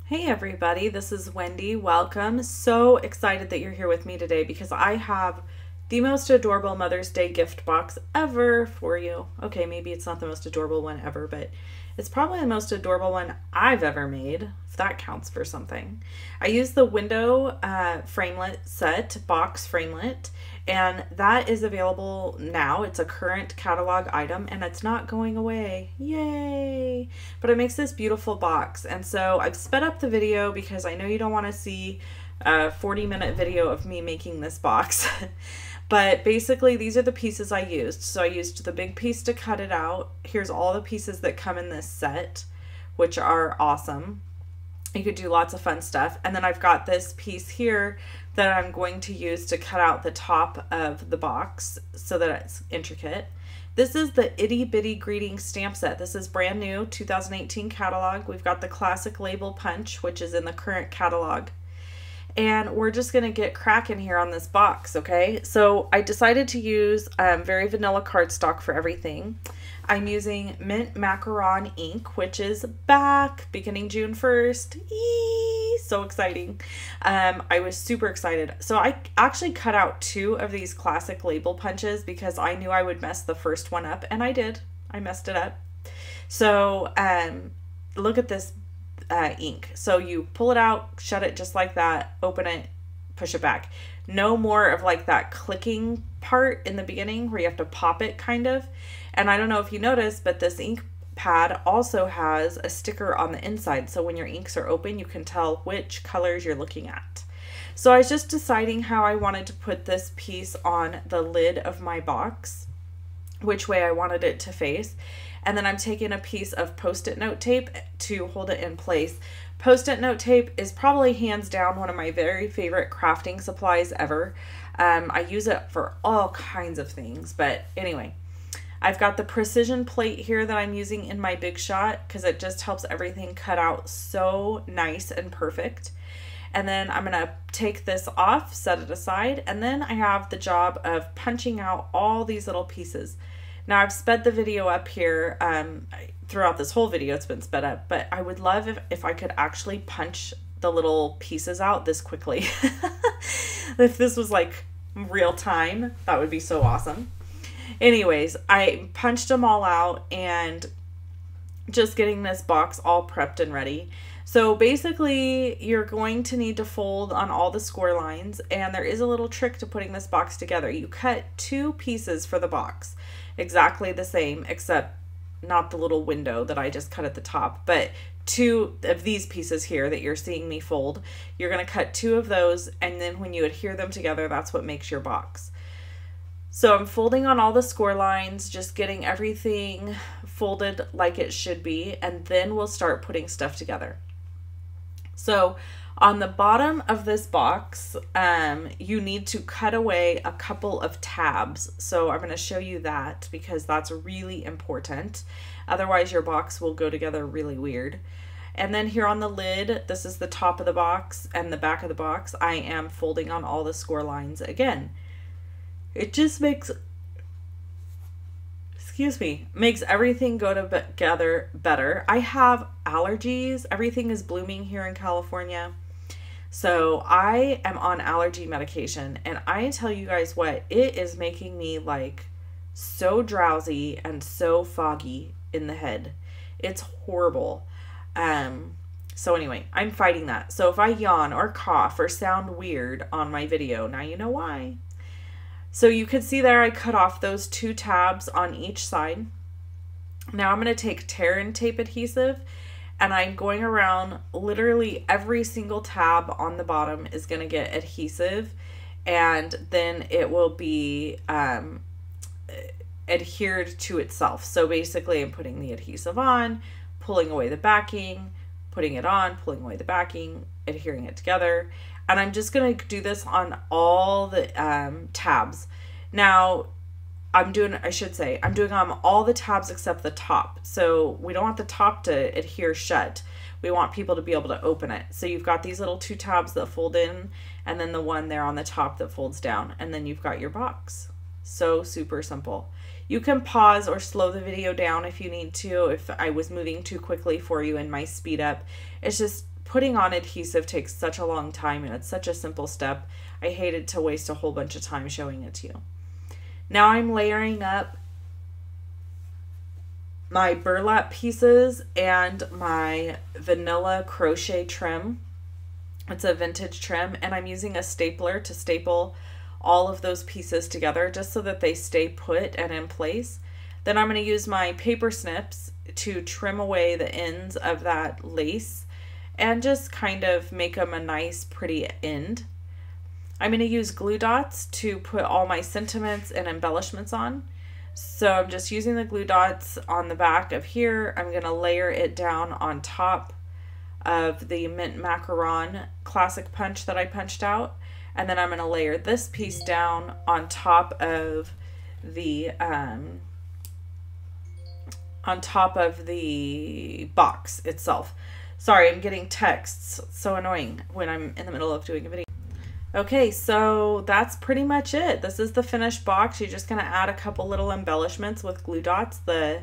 Hey everybody, this is Wendy. Welcome. So excited that you're here with me today because I have the most adorable Mother's Day gift box ever for you. Okay, maybe it's not the most adorable one ever, but it's probably the most adorable one I've ever made, if that counts for something. I used the window framelit set, box framelit, and that is available now. It's a current catalog item and it's not going away. Yay! But it makes this beautiful box. And so I've sped up the video because I know you don't want to see a 40-minute video of me making this box. But basically these are the pieces I used. So I used the big piece to cut it out. Here's all the pieces that come in this set, which are awesome. You could do lots of fun stuff. And then I've got this piece here that I'm going to use to cut out the top of the box so that it's intricate. This is the Itty Bitty Greeting stamp set. This is brand new, 2018 catalog. We've got the classic label punch, which is in the current catalog. And we're just gonna get cracking here on this box, okay? So I decided to use very vanilla cardstock for everything. I'm using Mint Macaron ink, which is back beginning June 1st. Eee, so exciting. I was super excited. So I actually cut out 2 of these classic label punches because I knew I would mess the first one up, and I did. I messed it up. So look at this ink. So you pull it out, shut it just like that, open it, push it back. No more of like that clicking part in the beginning where you have to pop it kind of. And I don't know if you noticed, but this ink pad also has a sticker on the inside. So when your inks are open, you can tell which colors you're looking at. So I was just deciding how I wanted to put this piece on the lid of my box, which way I wanted it to face. And then I'm taking a piece of Post-it note tape to hold it in place. Post-it note tape is probably hands down one of my very favorite crafting supplies ever. I use it for all kinds of things, but anyway. I've got the precision plate here that I'm using in my Big Shot because it just helps everything cut out so nice and perfect. And then I'm gonna take this off, set it aside, and then I have the job of punching out all these little pieces. Now I've sped the video up here, throughout this whole video it's been sped up, but I would love if I could actually punch the little pieces out this quickly. If this was like real time, that would be so awesome. Anyways, I punched them all out and just getting this box all prepped and ready. So basically you're going to need to fold on all the score lines, and there is a little trick to putting this box together. You cut 2 pieces for the box, exactly the same, except not the little window that I just cut at the top, but 2 of these pieces here that you're seeing me fold. You're going to cut 2 of those, and then when you adhere them together, that's what makes your box. So I'm folding on all the score lines, just getting everything folded like it should be, and then we'll start putting stuff together. So on the bottom of this box, you need to cut away a couple of tabs. So I'm going to show you that because that's really important. Otherwise your box will go together really weird. And then here on the lid, this is the top of the box and the back of the box. I am folding on all the score lines again. It just makes, makes everything go together better. I have allergies. Everything is blooming here in California. So I am on allergy medication, and I tell you guys what, it is making me like so drowsy and so foggy in the head. It's horrible. So anyway, I'm fighting that. So if I yawn or cough or sound weird on my video, now you know why. So you can see there I cut off those 2 tabs on each side. Now I'm going to take tear and tape adhesive, and I'm going around literally every single tab on the bottom is going to get adhesive, and then it will be adhered to itself. So basically I'm putting the adhesive on, pulling away the backing, putting it on, pulling away the backing, adhering it together. And I'm just going to do this on all the tabs. Now, I'm doing on all the tabs except the top. So we don't want the top to adhere shut. We want people to be able to open it. So you've got these little 2 tabs that fold in, and then the one there on the top that folds down. And then you've got your box. So super simple. You can pause or slow the video down if you need to, if I was moving too quickly for you in my speed up. It's just putting on adhesive takes such a long time and it's such a simple step. I hated to waste a whole bunch of time showing it to you. Now I'm layering up my burlap pieces and my vanilla crochet trim. It's a vintage trim, and I'm using a stapler to staple all of those pieces together just so that they stay put and in place. Then I'm going to use my paper snips to trim away the ends of that lace and just kind of make them a nice pretty end. I'm going to use glue dots to put all my sentiments and embellishments on. So I'm just using the glue dots on the back of here. I'm going to layer it down on top of the mint macaron classic punch that I punched out. And then I'm going to layer this piece down on top of the box itself. Sorry, I'm getting texts. It's so annoying when I'm in the middle of doing a video. Okay, so that's pretty much it. This is the finished box. You're just going to add a couple little embellishments with glue dots, the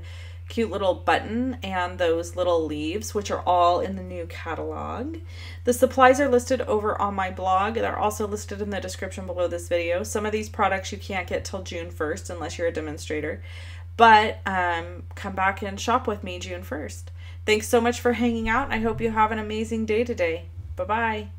cute little button and those little leaves, which are all in the new catalog. The supplies are listed over on my blog. They're also listed in the description below this video. Some of these products you can't get till June 1st unless you're a demonstrator, but come back and shop with me June 1st. Thanks so much for hanging out. I hope you have an amazing day today. Bye-bye.